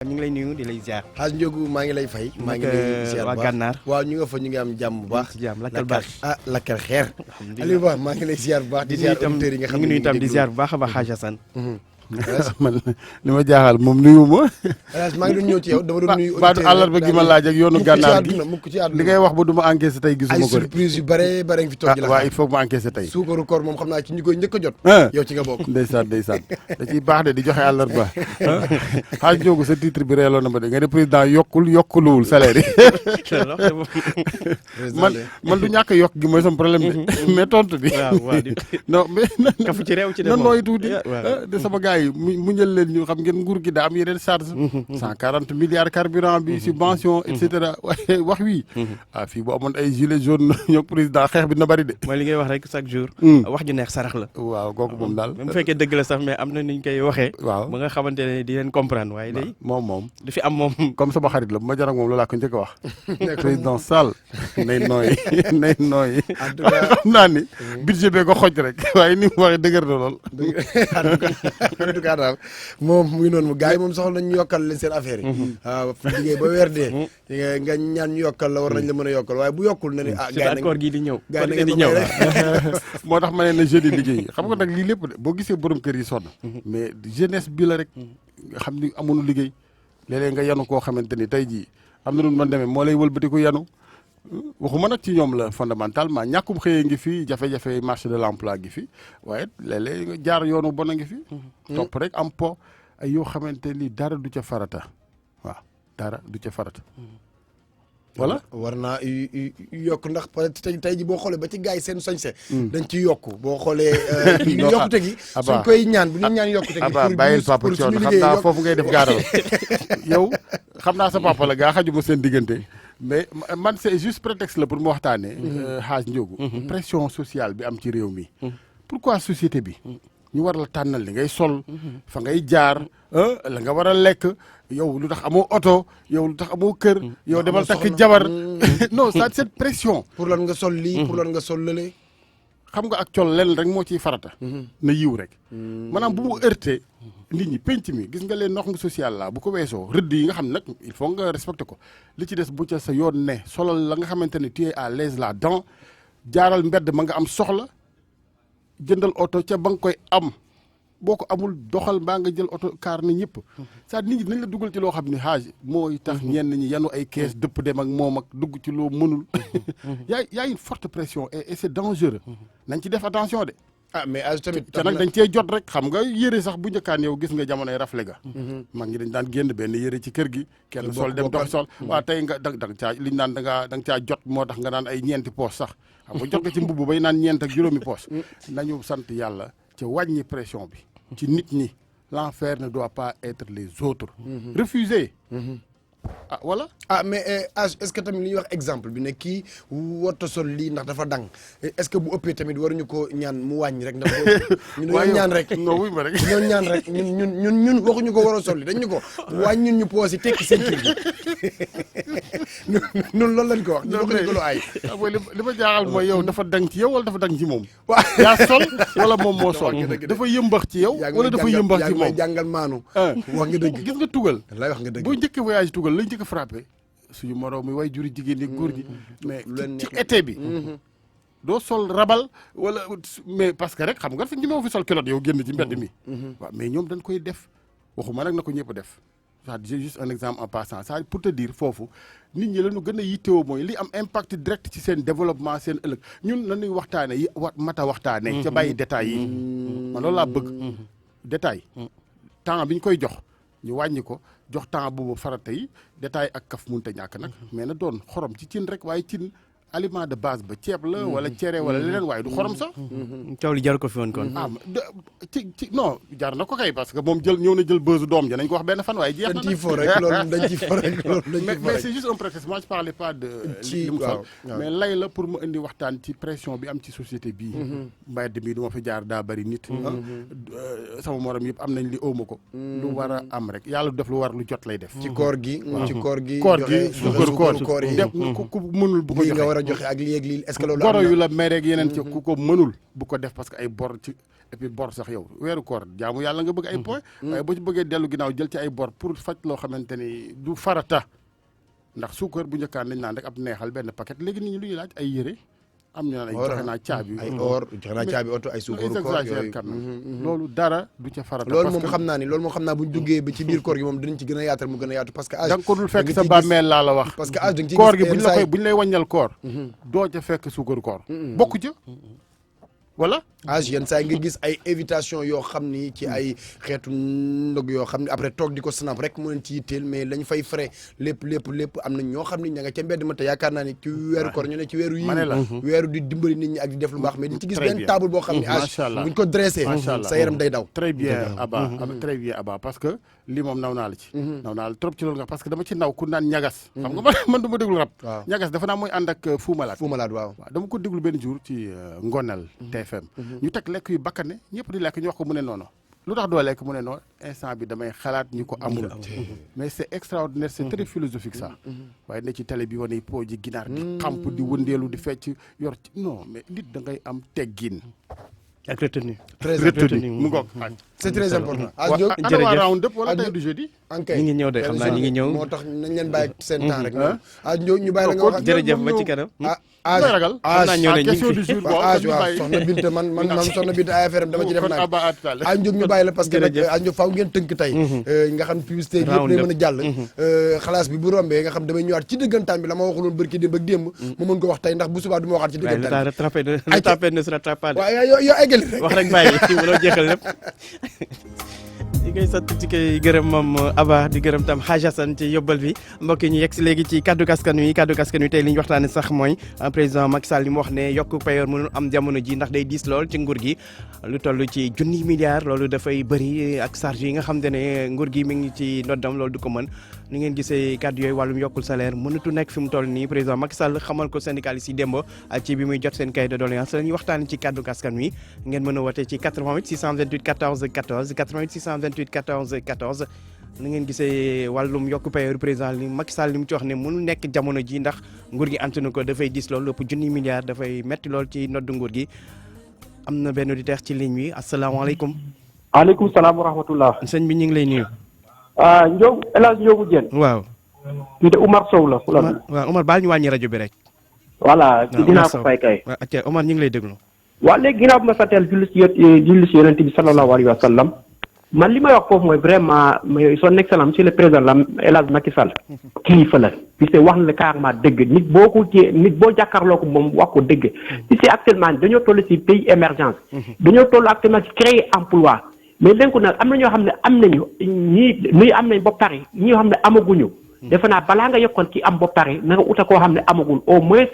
ñu ngi lay nuyu di lay ziar. xaaj Ndiogou maa ngi lay fay. maa ngi lay ziar waa Gànnaar. waaw ñu nga fa ñu ngi am jàmm bu baax. ci jàmm lakkal baax lakkal xeer. Aliou Ba maa ngi lay ziar bu baax. di ziar auditeurs yi nga xam ne ñu ngi nuyu itam di ziar bu baax a baax Hadj Assane. man li ma jaaxal moom nuyu ma. maa ngi doon ñëw ci yow dama doon nuyu. baatu àllarba gi ma laaj ak yoonu gànnaar gi mukk ci àdduna li ngay wax ba du ma encaissé tey gisuma ko ay surprise yu bare bare nga fi toog di la waaw il faut ma encaissé tey suukaru koor moom xam naa ci ñi koy njëkk a jot yow ci nga bokk ndeysaan da ciy baax de di joxe àllarba xaaj Ndiogou sa titre bi reeloo na ma de nga ne président yokkuluwul salaire yi man du ñàkk yokk gi mooy sama problème de mais tontu bi non mais kafu ci réew ci non nooy tuuti de sama gars yi mu ñël leen ñu xam ngeen nguur gi daa am yeneen charge 140 milliards carburant bi subvention et cetera waaye wax wi fii bu amoon ay gilet jaune ñoo président xeex bi na bari de mooy li ngay wax rek chaque jour wax ju neex sarax la waaw kooku moom daal même bu fekkee dëgg la sax mais am na niñ koy waxee waaw ba nga xamante ne di leen comprendre waaye day moom du fi am moom comme sama xarit la bu ma jarag moom loolaa ko njëkk a wax président Sall nay nooy en tout cas xam naa ni budget bee ko xoj rek waaye ni mu waxee dëgër na lool en tout cas daal moom muy noonu gars yi moom soxla nañ ñu yokkal leen seen affaire yi waaw liggéey ba weer dee nga ñaan ñu yokkal la war nañ la mën a yokkal waaye bu yokkul na ne gars yi koor gi di ñëw gars yi di ñëw moo tax ma ne na jeudi liggéey xam nga nag lii lépp de boo gisee borom kër yi sonn mais jeunesse bi la rek nga xam ni amuñu liggéey léeg-léeg nga yanu koo xamante ni tey jii am na lu mën demee moo lay wëlbatiku yanu waxuma nag ci ñoom la fondamentalement ñàkkum xëyee ngi fi jafe-jafe marché de l'emploi ngi fi waaye léeg-léeg nga jaar yoonu bon a ngi fi topp rek am po ay yoo xamante ni dara du ca farata waaw dara du ca farata voilà war naa yokk ndax tey ji boo xoolee ba ci gars yi seen soñse dañ ci yokk boo xoolee yokkute gi suñ koy ñaan bu ñu ñaan yokkute gi aba bàyyil papa Thione xam naa foofu ngay def gaaral yow xam naa sa papa la gaa xajuma seen diggante mais man c'est juste prétexte la pour mu waxtaanee Hadj Ndiogou pression sociale bi am ci réew mi pourquoi société bi ñu war la tànnal li ngay sol fa ngay jaar la nga war a lekk yow lu tax amoo oto yow lu tax amoo kër yow demal takk jabar non ça cette pression pour lan nga sol lii pour lan nga sol lële xam nga ak col len rek moo ciy farata na yiw rek maanaam bu mu heurté nit ñi penc mi gis nga leen norme sociale la bu ko weesoo rëdd yi nga xam nag il faut nga respecté ko li ci des bu ca sa yoon ne solal la nga xamante ne tu es à l'aise là-dedans jaaral mbedd ma nga am soxla jëndal oto ca ba nga koy am boo ko amul doxal mbaa nga jël oto kaar na ñëpp c'est-à-dire nit ñi dinañ la dugal ci loo xam ne Hadj mooy tax ñenn ñi yanu ay kees dëpp dem ak moom ak dugg ci loo mënul y a une forte pression et c'est dangereux nañ ci def attention de mais âge tamit te nag dañ cee jot rek xam nga yére sax bu njëkkaan yow gis nga jamonoy rafle ga mag ñi dañ daan génn benn yére ci kër gi kenn sol dem dox sol waaw tey nga danga caa liñ naan da nga caa jot moo tax nga naan ay ñeenti poos sax xam nga jot nga ci mbubb bay naan ñeent ak juróomi poos nañu sant yàlla ca wàññi pression bi ci nit ñi l'enfer ne doit pas être les autres refuser voilà mais est-ce que tamit li ñuy wax exemple bi ne kii warta sol lii ndax dafa dang est-ce que bu ëppee tamit waruñu ko ñaan mu wàññi rek ndax ñun ñoo ñaan rek non wuy ma rek ñoo ñaan rek ñun waxuñu ko war a sol li dañ ñu ko wàññi ñun ñu poos yi tekki seen tur bi ñun loolu lañ ko wax ñu waxuñu ko lu aay li ma jaaxal mooy yow dafa dang ci yow wala dafa dang ci moom yaa sol wala moom moo sol dafa yëmbax ci yow wala dafa yëmbax ci moom jàngal maanu wax nga dëgg gis nga tugal lay wax nga dëgg boo njëkkee voyage tugal lañ njëkk a frappé suñu moroom mi way juri jigéen ñi góor ñi mais ci été bi doo sol rabal wala mais parce que rek xam nga fi ñi moo fi sol kilote yow génn ci mbedd mi waaw mais ñoom dañ koy def waxuma nag na ko ñëpp def c'est juste un exemple en passant ça pour te dire foofu nit ñi lañu gën a yittewoo mooy li am impact direct ci seen développement seen ëllëg ñun nañuy waxtaane yi mata waxtaane ca bàyyi détails yi man loolu laa bëgg détail temps bi ñu koy jox ñu wàññi ko jox temps boobu farata yi détail ak kaf munta ñàkk nag mais na doon xorom ci cin rek waaye cin aliment de base ba ceeb la wala cere wala leneen waaye du xorom sax coow li jar ko fi woon kon ci non jar na ko kay parce que moom ñëw na jël beurre doom ja nañ ko wax benn fan waaye jeex na dañ ciy fo rek loolu dañ ciy fo rek mais c'est juste un prétexte moi je parlais pas de li mu sol mais lay la pour mu indi waxtaan ci pression bi am ci société bii mbedd mi du ma fi jaar daa bari nit sama morom yëpp am nañ li ëwma ko lu war a am rek yàlla du def lu war lu jot lay def ci koor gi suukaru koor yi ku mënul bu ko joxe joxe ak lii ak lii est-ce que loolu goro yu la mereeg yeneen ci ku ko mënul bu ko def parce que ay bor ci et puis bor sax yow weeru koor jaamu yàlla nga bëgg ay point waaye boo ci bëggee dellu ginnaaw jël ci ay bor pour faj loo xamante ni du farata ndax suukar bu njëkkaan nañ naan rek ab neexal benn paquet léegi nit ñi lu ñuy laaj ay yére am ñu naan ay joxe naa caabi ay or joxe naa caabi oto ay suukaru koor yooyu loolu dara du ca farata loolu moom xam naa buñ duggee ba ci biir koor gi moom dinañ ci gën a yaatal mu gën a yaatu parce que da nga ko dul fekk sa bàmmeel laa la wax parce que âge da nga ci koor gi buñ lay wàññal koor doo ca fekk suukaru koor bokku ca voilà âge yenn saa yi nga gis ay invitation yoo xam ni ci ay xeetu ndog yoo xam ne après toog di ko snap rek mu leen ci yitteel mais lañ fay frais lépp am na ñoo xam ni ña nga ca mbedd ma te yaakaar naa ni ci weeru koor ñu ne ci weeru yi weeru di dimbali nit ñi ak di def lu baax mais di ci gis benn table boo xam ni âge buñ ko dressé sa yaram day daw très bien Abba parce que lii moom naw naa la ci naw naa la trop ci loolu nga parce que dama ci naw ku naan ñagas xam nga man du ma déglu rap ñagas dafa naa mooy ànd ak Fou Malade waaw dama ko déglu benn jour ci ngonal TFM ñu teg lekk yu bakkane ñëpp di lekk ñu wax ko mu ne noonu lu tax doo lekk mu ne noonu instant bi damay xalaat ñu ko amul mais c'est extraordinaire c'est très philosophique ça waaye ne ci télé bi wane po ji ginaar di xamp di wëndeelu di fecc yor ci non mais nit da ngay am teggin ak retenu mu ngoog c'est très important ana waa round up wala tey du jeudi ñu ngi ñëw de xam naa ñu ngi ñëw moo tax nañ leen bàyyi seen temps rek ñu bàyyi la nga wax jërëjëf ba ci kanam ragal question du jour waaw soxna Binta man soxna Binta ay affaire am dama ci def nag Diop ñu bàyyi la parce que nag Diop faaw ngeen tënk tey nga xam publicité bi yëpp day mën a jàll xalaas bi bu rombee nga xam damay ñëwaat ci dëggantaan bi la ma waxuloon bërki démb ak démb ma mën ko wax tey ndax bu subaa du ma waxaat ci dëggantaan bi rattrapé ne se rattrape pas waaw yow eggali rek wax rek bàyyi mënoo jeexal lépp di koy sant ci koy gërëm moom Aba di gërëm tam Hadj Assane ci yóbbal bi mbokk yi ñu yegg si léegi ci kaddu askan wi tey li ñu waxtaane sax mooy président Macky Sall li mu wax ne yokk payoor mënul am jamono ji ndax day diis lool ci nguur gi lu toll ci junni milliards loolu dafay bëri ak charge yi nga xam te ne nguur gi mi ngi ci noddam loolu du ko mën ni ngeen gisee kaddu yooyu wàllum yokkul salaire mënatu nekk fi mu toll nii président Macky Sall xamal ko syndicalistes yi démb ci bi muy jot seen cahier de doléance la ñuy waxtaane ci kaddu askan wi ngeen mën a wootee ci 88 628 14 14 88 628 14 14 na ngeen gisee wàllum yokku payoor président li Macky Sall li mu ci wax ne mënul nekk jamono ji ndax nguur gi antunu ko dafay dis lool ëpp junni milliards dafay metti lool ci noddu nguur gi am na benn auditeur ci ligne bi asalaamaaleykum. aleykum salaam wa rahmatullah. sëñ bi ñu ngi lay nuyu. Ndiogou El Hadj Ndiogou Diène. waaw. kii de Umar Sow la. waaw Umar baal ñu wàññi rajo bi rek. voilà dinaa ko fay kay. waaw ok Umar ñu ngi lay déglu. waaw léegi ginnaaw bi ma santeel julli si yonent bi sallallahu alayhi wa sallam man li may wax foofu mooy vraiment son excellence monsieur le président la El Hadj Macky Sall kilifa la puisque wax na la carrément dëgg nit boo jàkkaarloo ko moom wax ko dëgg puisque actuellement dañoo toll ci pays émergence dañoo toll actuellement ci créer emploi mais léegi nag am na ñoo xam ne am nañu ñii am nañ ba pare ñi xam ne amaguñu defe naa balaa nga yokkoon ki am ba pare na nga uta koo xam ne amagul au moins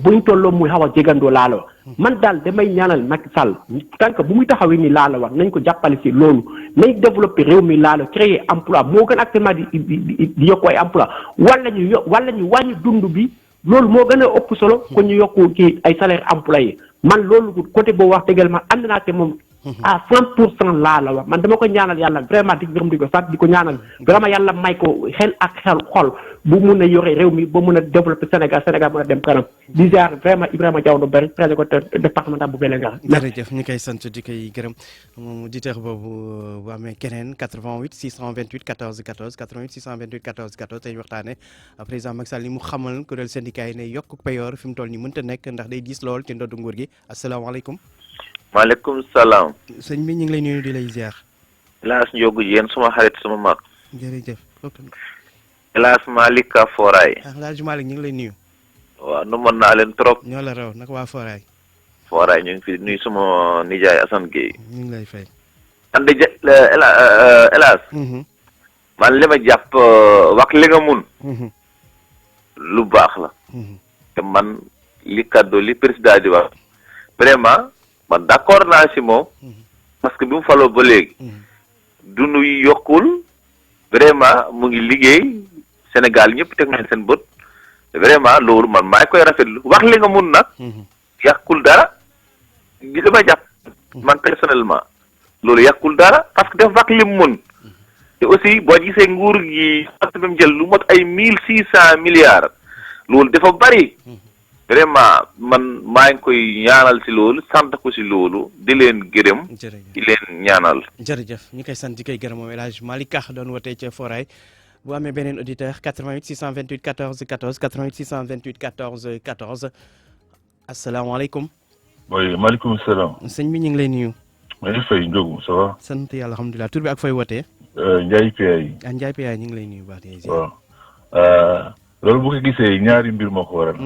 buñ tolloo muy xaw a jégandoo laa la wax man daal damay ñaanal Macky Sall tant que bu muy taxawee ni laa la wax nañ ko jàppale si loolu nañ développer réew mi laa la créer emploi moo gën actuellement di yokku ay emploi wala ñu wàññi dund bi loolu moo gën a ëpp solo ko ñu yokku ci ay salaire employé man loolu côté boobu wax dëggal man ànd naa te moom à 100% laa la wax man dama ko ñaanal yàlla vraiment di gërëm di ko sant di ko ñaanal vraiment yàlla may ko xel ak xol bu mun a yore réew mi ba mun a développer Sénégal mën a dem kanam di ziar vraiment Ibrahima Diaw do bari président départemental bu Vélingara. jërëjëf ñu koy sant di koy gërëm moom auditeur boobu bu amee keneen 88 628 14 14 88 628 14 14 tey waxtaane président Macky Sall li mu xamal kuréel syndicat yi ne yokk payoor fi mu toll nii mënta nekk ndax day diis lool ci ndoddu nguur gi asalaamaaleykum. maaleykum salaam. sëñ bi ñu ngi lay nuyu di lay ziar. Hélas Ndiogou Diène suma xarit suma mag. jërëjëf. Hélas Malika Foray. Laaj Malick ñu ngi lay nuyu. waaw nu mën naa leen trop. ñoo la raw nag waa Foray. Foray ñu ngi fi nuyu suma nijaay Assane Gueye. ñu ngi lay fay. man de Hélas. man li ma jàpp wax li nga mun. lu baax la. te man li kaddu li président di wax. vraiment man d'accord naa si moom. parce que bi mu faloo ba léegi. du nu yokkul. vraiment mu ngi liggéey Sénégal ñëpp teg nañ seen bët vraiment loolu man maa ngi koy rafetlu wax li nga mun nag. yàqul dara li dama jàpp man personnellement loolu yàqul dara parce que def wax li mu mun te aussi boo gisee nguur gi parce que même jël lu mot ay 1600 milliards loolu dafa bari vraiment man maa ngi koy ñaanal si loolu sant ko si loolu di leen gërëm. jërëjëf di leen ñaanal. jërëjëf ñu koy sant di koy gërëm moom El Hadj Malick Ka doon wootee ca Foray bu amee beneen auditeur 88 628 14 14 88 628 14 14 asalaamaaleykum. oui maaleykum salaam. sëñ bi ñu ngi lay nuyu. maa ngi fay Ndiogu ça va. sant yàlla alhamdulilah tur bi ak fay wootee. Ndiaye Piaye. Ndiaye Piaye ñu ngi lay nuyu bu baax di waaw loolu bu ko gisee ñaari mbir moo ko waral.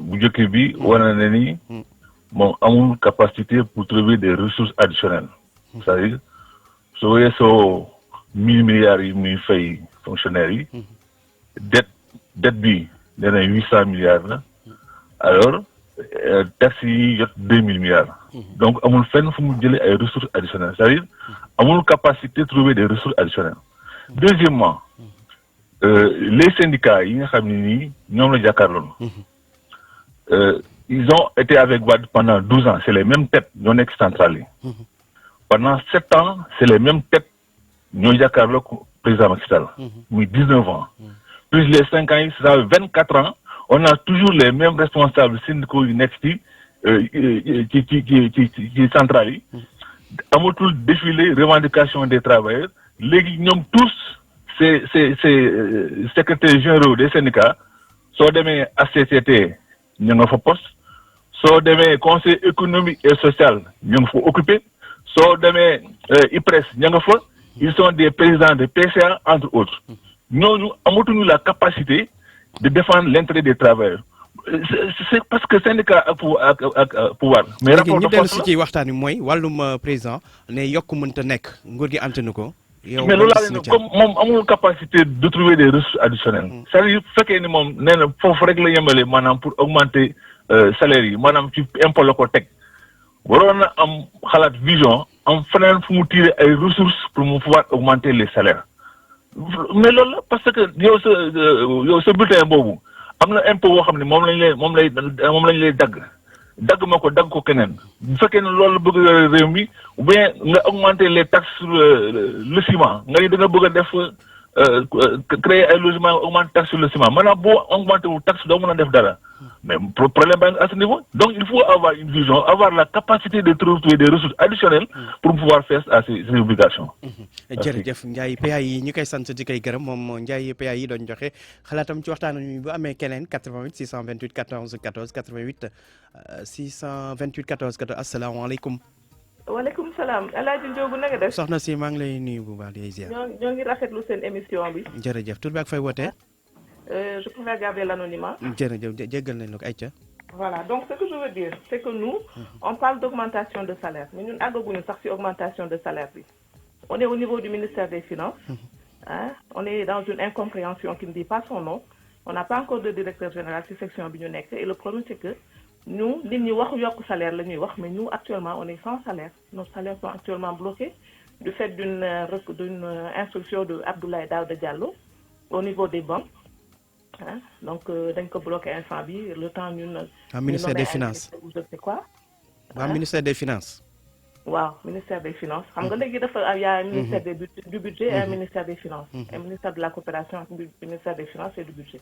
bu njëkk bi wane na ni moom amul capacité pour trouver des ressources additionnelles. c'est-à-dire soo weesoo 1000 milliards yi muy fay fonctionnaires yi. dette bi nee na 800 milliards la. alors taxes yi jot 2000 milliards. donc amul fenn fu mu jëlee ay ressources additionnelles c'est-à-dire amul capacité de trouver des ressources additionnelles. Deuxièmement les syndicats yi nga xam ne nii ñoom la jàkkaarloon. Ils ont été avec Wade pendant 12 ans c'est les mêmes têtes ñoo nekk centrale yi. Pendant 7 ans c'est les mêmes têtes ñoo jàkkaarloo président Macky Sall. muy 19 ans. plus les 5 ans yi ça fait 24 ans. On a toujours les mêmes responsables syndicaux yu nekk ci centrale yi. amatul défilé revendication des travailleurs léegi ñoom tous ces secrétaires généraux des syndicats soo demee HCCT ñu nga fa poste soo demee conseil économique et social ñu nga fa occupé soo demee IPRES ñu nga fa ils sont des présidents de PCA entre autres ñooñu amatuñu la capacité de défendre l'intérêt des travailleurs. C'est parce que syndicat ak pouvoir. mais rapport de force ci waxtaan wi mooy wàllum président ne yokk mënta nekk nguur gi antanu ko. yow mais loolu laa leen comme moom amul capacité de trouver des ressources additionnelles. c'est-à-dire bu fekkee ni moom nee na foofu rek la yemale maanaam pour augmenter salaire yi maanaam ci impôt la ko teg waroon na am xalaat vision am feneen fu mu tirer ay ressources pour mu pouvoir augmenter les salaires. mais loolu la parce que yow sa bulletin boobu am na impôt boo xam ne moom lañ lay dagg ma ko dagg ko keneen bu fekkee ne loolu bëgg yore réew mi ou bien nga augmenter les taxes sur le ciment nga ni da nga bëgg a def créer ay logements augmenter taxe sur le ciment maanaam boo augmenter wu taxe doo mën a def dara mais problème baa ngi à ce niveau donc il faut avoir une vision avoir la capacité de trouver des ressources additionnelles pour pouvoir faire à ces obligations. jërëjëf Ndiaye PA yi ñu koy sant di koy gërëm moom Ndiaye PA yi doon joxe xalaatam ci waxtaan wi bu amee keneen 88 628 14 14 88 628 14 14 asalaamaaleykum. waaleykum salaam El Hadj Ndiogou na nga def. soxna si maa ngi lay nuyu bu baax di ziar. ñoo ngi rafetlu seen émission bi. jërëjëf tur bi ak fay wootee. Je préfère garder l'anonymat. jërëjëf jéggal nañ la ko ayca. Voilà, donc ce que je veux dire, c'est que nous, on parle d'augmentation de salaire, mais nous n'avons pas une augmentation de salaire. On est au niveau du ministère des Finances, hein? On est dans une incompréhension qui ne dit pas son nom, on n'a pas encore de directeur général sur section Bignonec, et le problème c'est que nous, nous avons salaire, mais nous actuellement on est sans salaire, nos salaires sont actuellement bloqués du fait d'une instruction de Abdoulaye Daouda Diallo au niveau des banques. Hein? Donc, dañ ko bloqué instant bi le temps ñun. Ministère des Finances. Je sais quoi. Ministère des Finances. Waaw, ministère des Finances. Xam nga léegi dafa y a un ministère du budget et un ministère des Finances. Un ministère de la coopération ak ministère des Finances et du budget.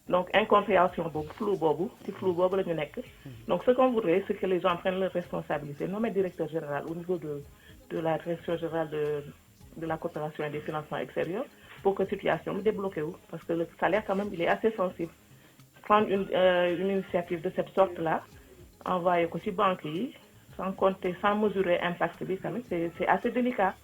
Donc incompréhension boobu flou boobu la ñu nekk. Donc ce qu'on voudrait c'est que les gens prennent leurs responsabilités. Nommer directeur général au niveau de la direction générale de la coopération et des financements extérieurs. Pour que la situation me débloque, parce que le salaire quand même il est assez sensible. Prendre une initiative de cette sorte-là, envoyer aussi banque, sans compter, sans mesurer l'impact, c'est assez délicat.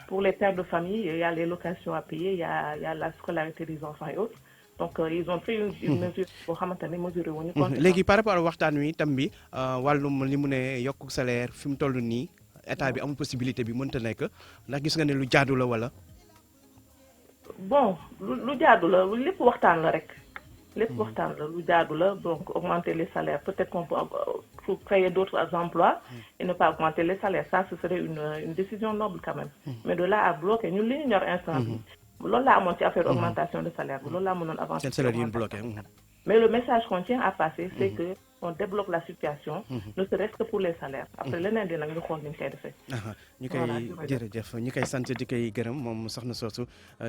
Pour les pères de famille, il y a les locations à payer, il y a la scolarité des enfants et autres. Donc ils ont pris une mesure pour mesurer. Léegi par rapport à waxtaan wi tam bi wàllum li mu ne yokku salaire fi mu toll nii état bi amul possibilité bi mënta nekk ndax gis nga ne lu jaadu la wala. Bon lu jaadu la lépp waxtaan la rek lépp waxtaan la lu jaadu la donc augmenter les salaires peut-être qu'on peut créer d'autres emplois et ne pas augmenter les salaires ça ce serait une décision noble quand même mais de là à bloquer ñun li ñu ñor instant bi loolu laa amoon ci affaire augmentation de salaire bi loolu laa mënoon avancer seen salaire yi ñu bloqué. mais le message qu'on tient à passer c'est que on débloque la situation. Ne serait-ce que pour les salaires. après leneen di nag ñu xool ni ñu koy defee. ñu koy jërëjëf ñu koy sant di koy gërëm moom soxna soosu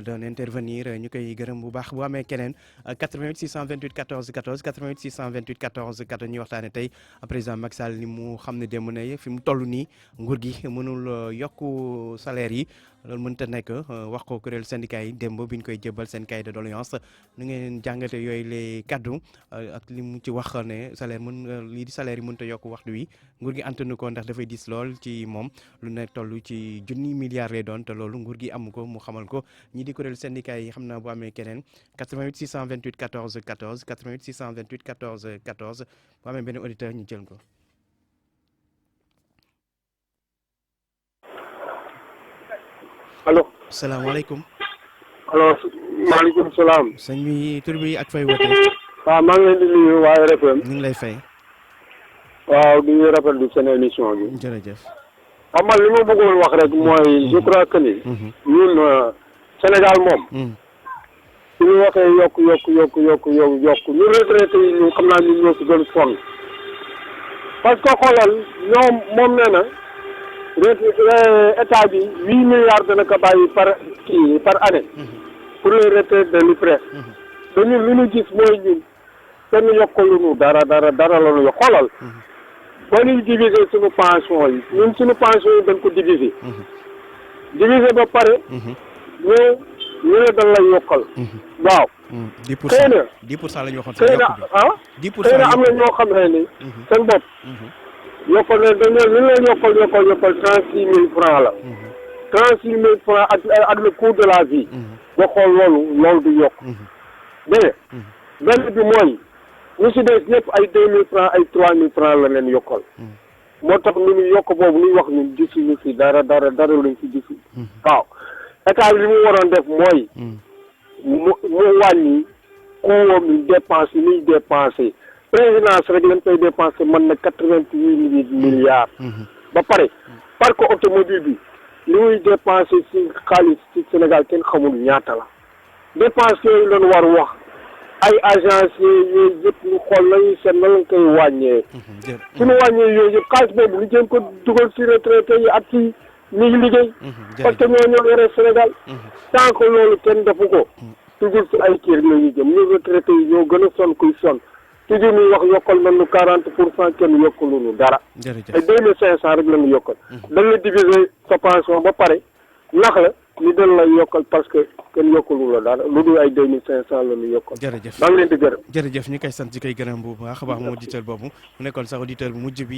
doon intervenir ñu koy gërëm bu baax bu amee keneen 88 628 14 14 88 628 14 14 ñuy waxtaane tey président Macky Sall ni mu xam ne démb ne fi mu toll nii nguur gi mënul yokku salaire yi loolu mënta nekk wax ko kuréel syndicat yi démb bi ñu koy jébal seen cahier de doléance nu ngeen jàngate yooyu les kaddu ak li mu ci wax ne salaire lii di salaire yi mënta yokk waxtu wi nguur gi antanu ko ndax dafay dis lool ci moom lu ne toll ci junni milliards lay doon te loolu nguur gi amu ko mu xamal ko ñi di kuréel syndicat yi xam naa bu amee keneen 88 628 14 14 88 628 14 14 bu amee benn auditeur ñu jël ko. allo. salaamaaleykum. allo maaleykum salaam. sëñ bi tur bi ak fay wootee. waaw maa ngi leen di nuyu waa RFM. ñu ngi lay fay. waaw di rafetlu seen émission bi. jërëjëf. xam nga li ma bëggoon wax rek mooy je crois que ni. ñun Sénégal moom. su ñu waxee yokk ñun retraité yi ñu xam naa ñun ñoo si gën sonn parce que xoolal ñoom moom nee na état bi 8 milliards dana ko bàyyi par année pour les retraités de l'IPRES te ñun li ñu gis mooy ñun kenn yokkaluñu dara la ñu yokk xoolal ba ñuy diviser suñu pension yi ñun suñu pension yi dañ ko diviser ba pare ñu ne dañ lay yokkal waaw 10% xëy na 10% la ñu waxoon xëy na 10% xëy na am na ñoo xam ne ni seen bopp yokkal ne dañ leen li leen yokkal 36 000 francs la 36 000 francs ak le coût de la vie nga xool loolu du yokk dégg nga benn bi mooy ñu si des ñëpp ay 2 000 francs ay 3 000 francs la leen yokkal moo tax ñu ñu yokk boobu ñuy wax ñun gisuñu fi dara luñ fi gisu waaw état bi li mu waroon def mooy mu wàññi coût mi dépense yi muy dépensé présidence rek lañ koy dépensé mën na 88 milliards ba pare parc automobile bi li muy dépensé ci xaalis ci Sénégal kenn xamul ñaata la dépense yooyu lañ war wax ay agence yooyu yëpp ñu xool lañuy seet na lañ koy wàññee suñu wàññee yooyu yëpp xaalis boobu lu jëm ko dugal ci retraité yi ak ci ñu ngi liggéey parce que ñoo yore Sénégal tant que loolu kenn defu ko toujours ci ay kii rek la ñuy jëm ñu retraité yi ñoo gën a sonn kuy sonn toujours ñuy wax yokkal nañu 40% kenn yokkaluñu dara ay 2500 rek la ñu yokkal dañ la diviser sa pension ba pare nax la ni dañ lay yokkal parce que kenn yokkalu la dara lu dul ay 2500 la ñu yokkal jërëjëf maa ngi leen di gërëm jërëjëf ñu koy sant di koy gërëm bu baax a baax mu auditeur boobu mu nekkoon sax auditeur bu mujj bi